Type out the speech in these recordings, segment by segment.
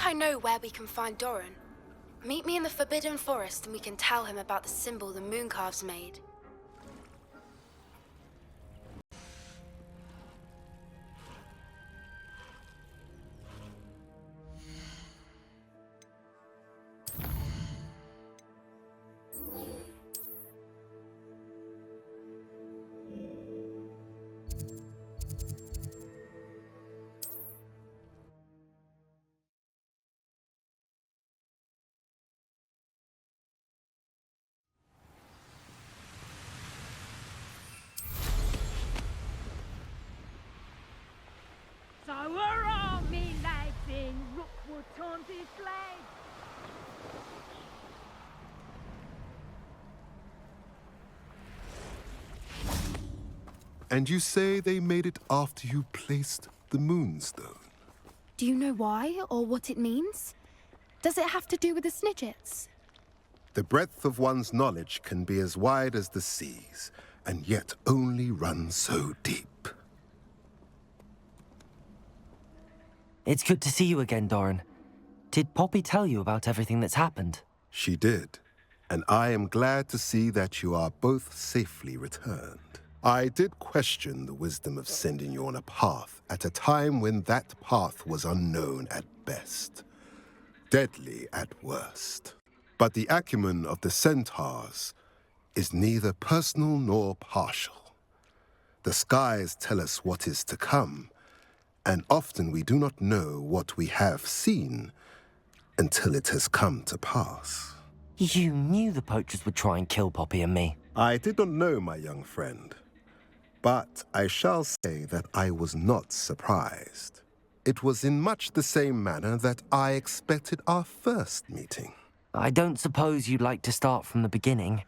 I know where we can find Dorran. Meet me in the Forbidden Forest and we can tell him about the symbol the Mooncalves made. So we're all me lads in Rookwood Taunted flag. And you say they made it after you placed the Moonstone? Do you know why or what it means? Does it have to do with the Snidgets? The breadth of one's knowledge can be as wide as the seas, and yet only run so deep. It's good to see you again, Dorran. Did Poppy tell you about everything that's happened? She did, and I am glad to see that you are both safely returned. I did question the wisdom of sending you on a path at a time when that path was unknown at best, deadly at worst. But the acumen of the centaurs is neither personal nor partial. The skies tell us what is to come, and often we do not know what we have seen until it has come to pass. You knew the poachers would try and kill Poppy and me. I did not know, my young friend, but I shall say that I was not surprised. It was in much the same manner that I expected our first meeting. I don't suppose you'd like to start from the beginning.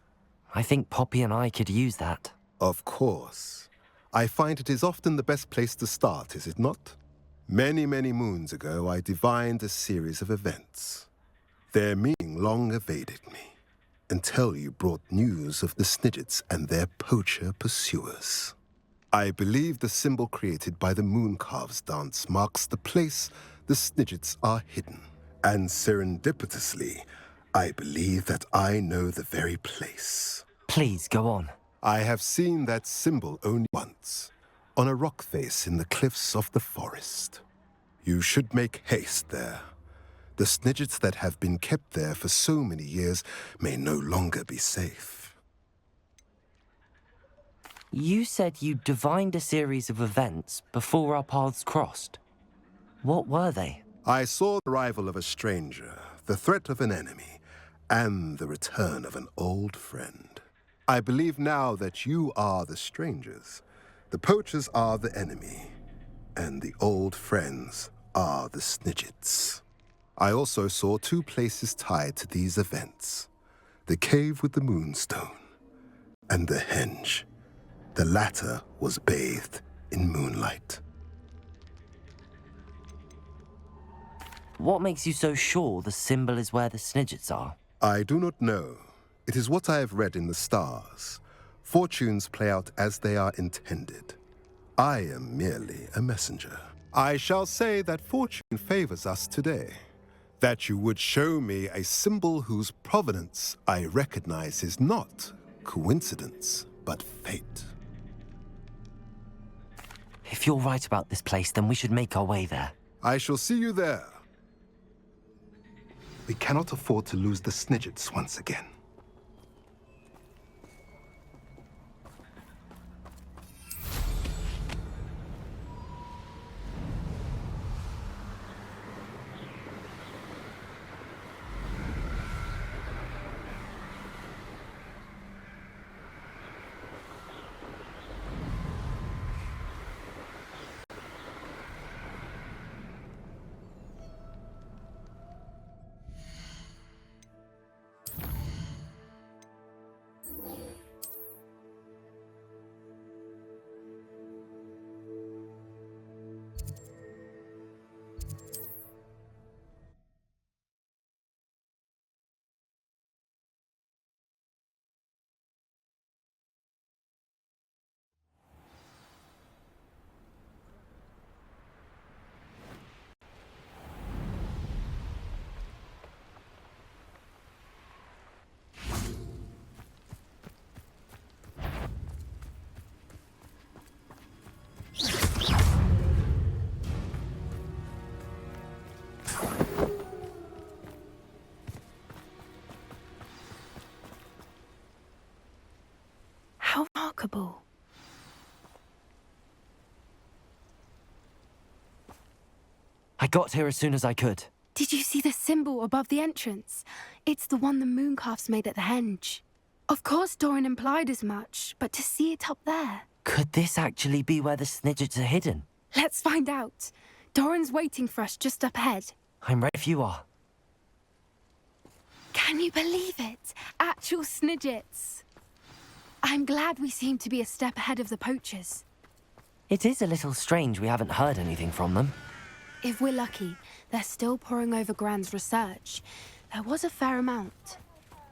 I think Poppy and I could use that. Of course. I find it is often the best place to start, is it not? Many, many moons ago, I divined a series of events. Their meaning long evaded me, until you brought news of the Snidgets and their poacher pursuers. I believe the symbol created by the Mooncalves dance marks the place the Snidgets are hidden. And serendipitously, I believe that I know the very place. Please, go on. I have seen that symbol only once, on a rock face in the cliffs of the forest. You should make haste there. The Snidgets that have been kept there for so many years may no longer be safe. You said you divined a series of events before our paths crossed. What were they? I saw the arrival of a stranger, the threat of an enemy, and the return of an old friend. I believe now that you are the strangers. The poachers are the enemy, and the old friends are the Snidgets. I also saw two places tied to these events: the cave with the Moonstone and the henge. The latter was bathed in moonlight. What makes you so sure the symbol is where the Snidgets are? I do not know. It is what I have read in the stars. Fortunes play out as they are intended. I am merely a messenger. I shall say that fortune favors us today. That you would show me a symbol whose provenance I recognize is not coincidence, but fate. If you're right about this place, then we should make our way there. I shall see you there. We cannot afford to lose the Snidgets once again. symbol. I got here as soon as I could. Did you see the symbol above the entrance? It's the one the Mooncalves made at the henge. Of course Dorran implied as much, but to see it up there... Could this actually be where the Snidgets are hidden? Let's find out. Dorran's waiting for us just up ahead. I'm ready if you are. Can you believe it? Actual Snidgets. I'm glad we seem to be a step ahead of the poachers. It is a little strange we haven't heard anything from them. If we're lucky, they're still poring over Gran's research. There was a fair amount.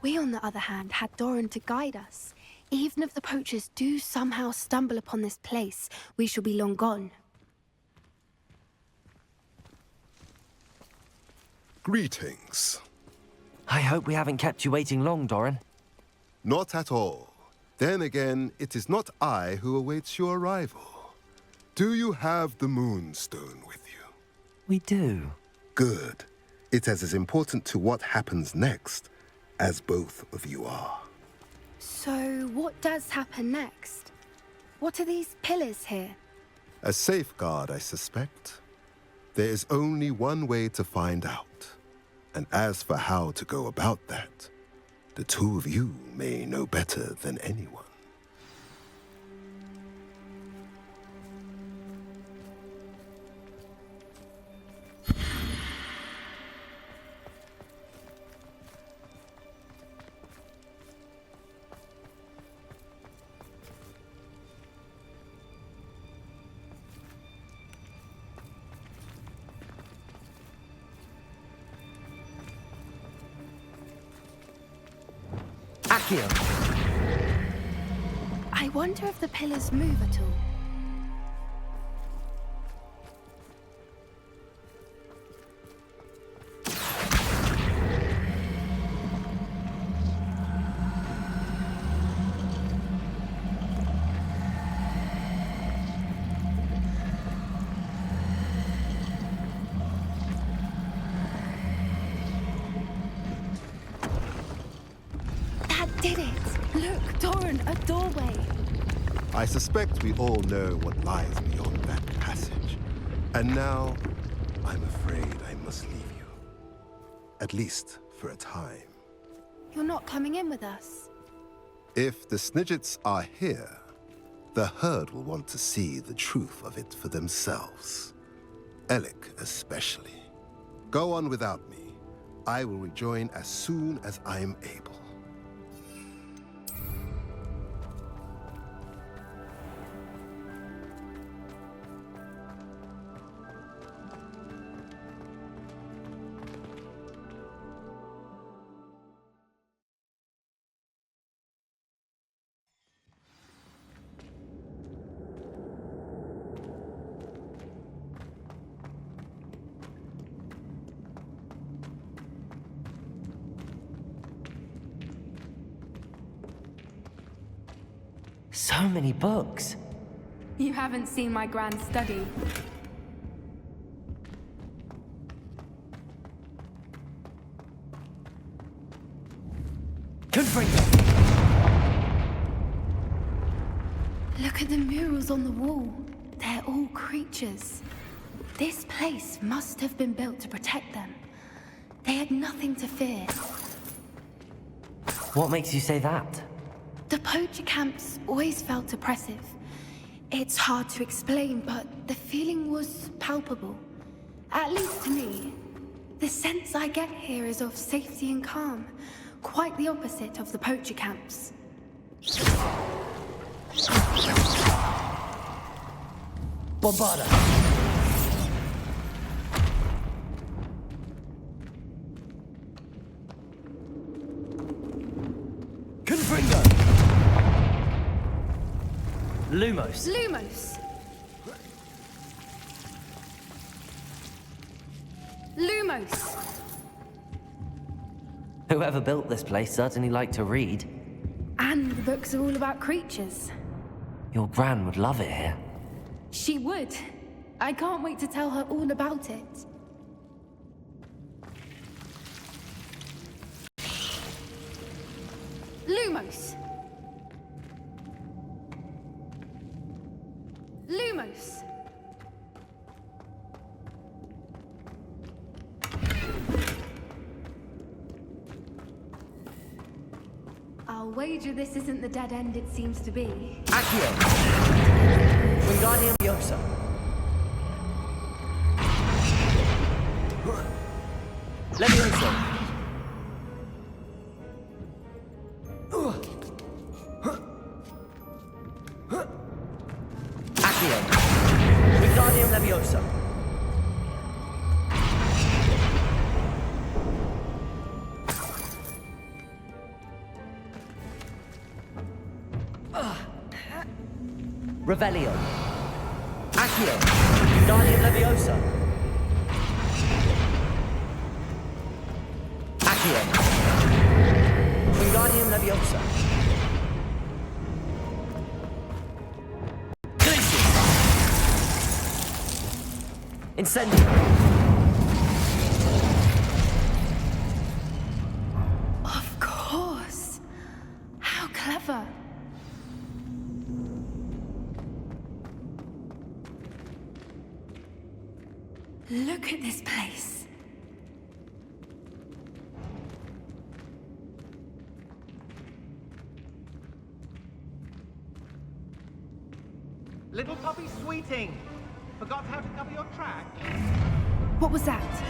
We, on the other hand, had Dorran to guide us. Even if the poachers do somehow stumble upon this place, we shall be long gone. Greetings. I hope we haven't kept you waiting long, Dorran. Not at all. Then again, it is not I who awaits your arrival. Do you have the Moonstone with you? We do. Good. It is as important to what happens next as both of you are. So, what does happen next? What are these pillars here? A safeguard, I suspect. There is only one way to find out. And as for how to go about that, the two of you may know better than anyone. Accio! I wonder if the pillars move at all. Did it! Look, Dorran, a doorway! I suspect we all know what lies beyond that passage. And now, I'm afraid I must leave you. At least for a time. You're not coming in with us. If the Snidgets are here, the herd will want to see the truth of it for themselves. Alec especially. Go on without me. I will rejoin as soon as I am able. So many books. You haven't seen my grand study. Confringo! Look at the murals on the wall. They're all creatures. This place must have been built to protect them. They had nothing to fear. What makes you say that? The poacher camps always felt oppressive. It's hard to explain, but the feeling was palpable. At least to me. The sense I get here is of safety and calm. Quite the opposite of the poacher camps. Bombarda! Confringo! Lumos! Lumos! Lumos! Whoever built this place certainly liked to read. And the books are all about creatures. Your Gran would love it here. She would. I can't wait to tell her all about it. Lumos! Lumos! I'll wager this isn't the dead end it seems to be. Accio! Wingardium Leviosa! Leviosa! Accio! Wingardium Leviosa! Revelio. Accio. Wingardium Leviosa. Accio. Wingardium Leviosa. Glitches. Incendio. Of course! How clever! Look at this place. Little puppy sweeting! Forgot how to cover your track? What was that?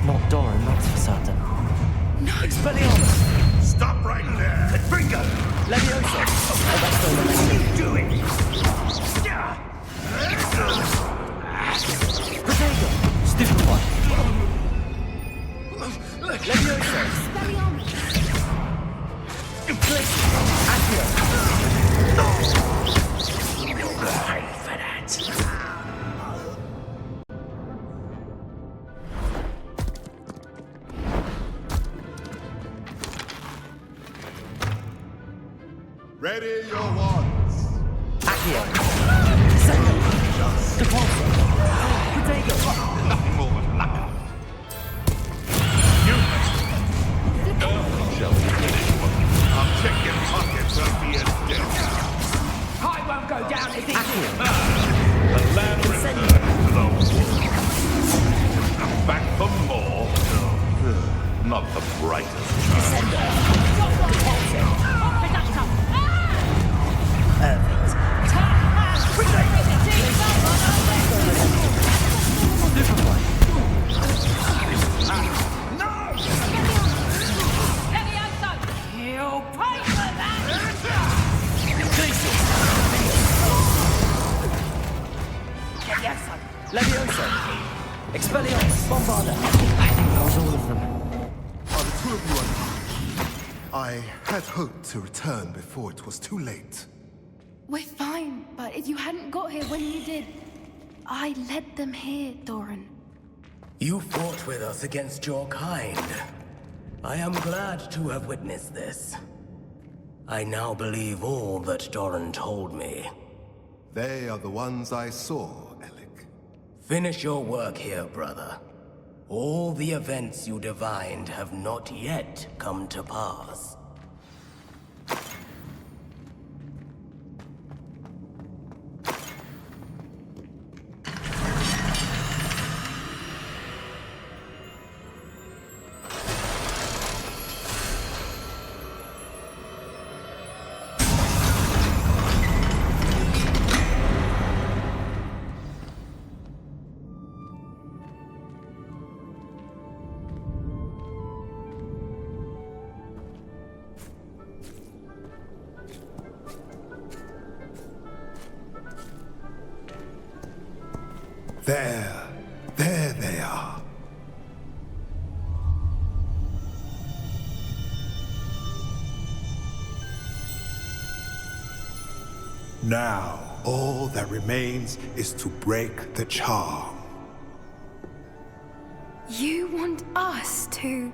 Not Dorran, that's for certain. No! Expelliarmus! Stop right there! Confringo! Leviosa! Oh, that's still the Do it! Protego! Stupefy! Leviosa! Expelliarmus! Glitches! Accio! Right for that. Ready your wands. Accio! Sendo! Depulso! Protego! Nothing more but luck. You shall we finish one? I'll check your pockets and be a death. I won't go down if Accio! The land returns to the wolf. I'm back for more. Not the brightest child. Sendo! Depulso! Perfect. Stupefy! You'll pay for that! Glitches! Leviosa! Expelliarmus! Bombarda! I think that was all of them. Are the two of you unarmed? I had hoped to return before it was too late. We're fine, but if you hadn't got here when you did, I led them here, Dorran. You fought with us against your kind. I am glad to have witnessed this. I now believe all that Dorran told me. They are the ones I saw, Alec. Finish your work here, brother. All the events you divined have not yet come to pass. There they are. Now, all that remains is to break the charm. You want us to...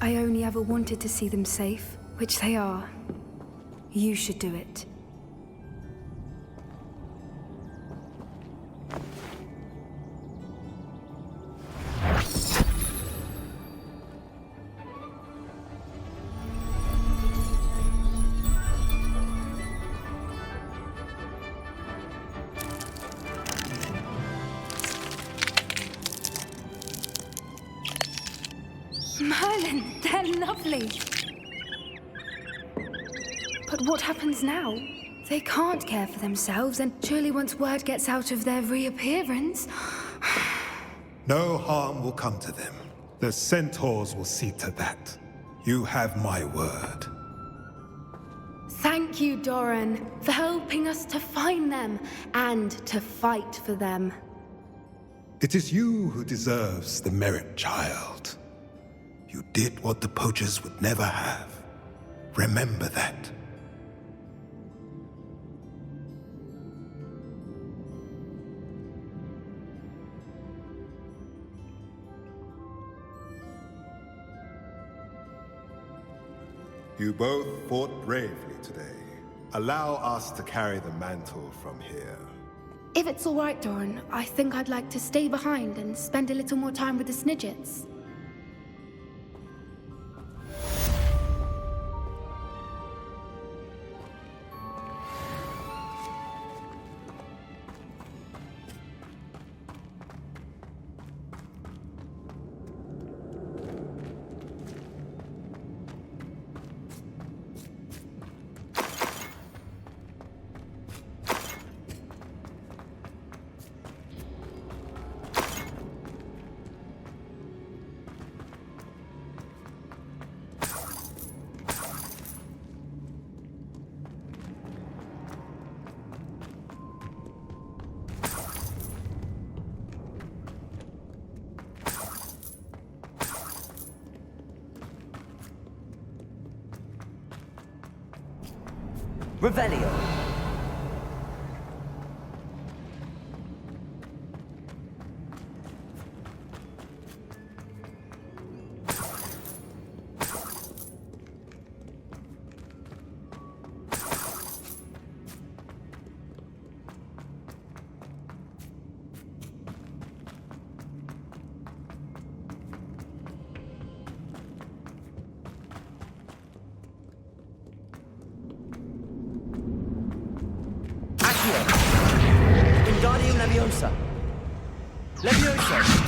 I only ever wanted to see them safe, which they are. You should do it. Merlin, they're lovely. But what happens now? They can't care for themselves, and surely once word gets out of their reappearance... No harm will come to them. The centaurs will see to that. You have my word. Thank you, Dorran, for helping us to find them and to fight for them. It is you who deserves the merit, child. You did what the poachers would never have. Remember that. You both fought bravely today. Allow us to carry the mantle from here. If it's all right, Dorran, I think I'd like to stay behind and spend a little more time with the Snidgets. Revelio. Wingardium Leviosa. Leviosa.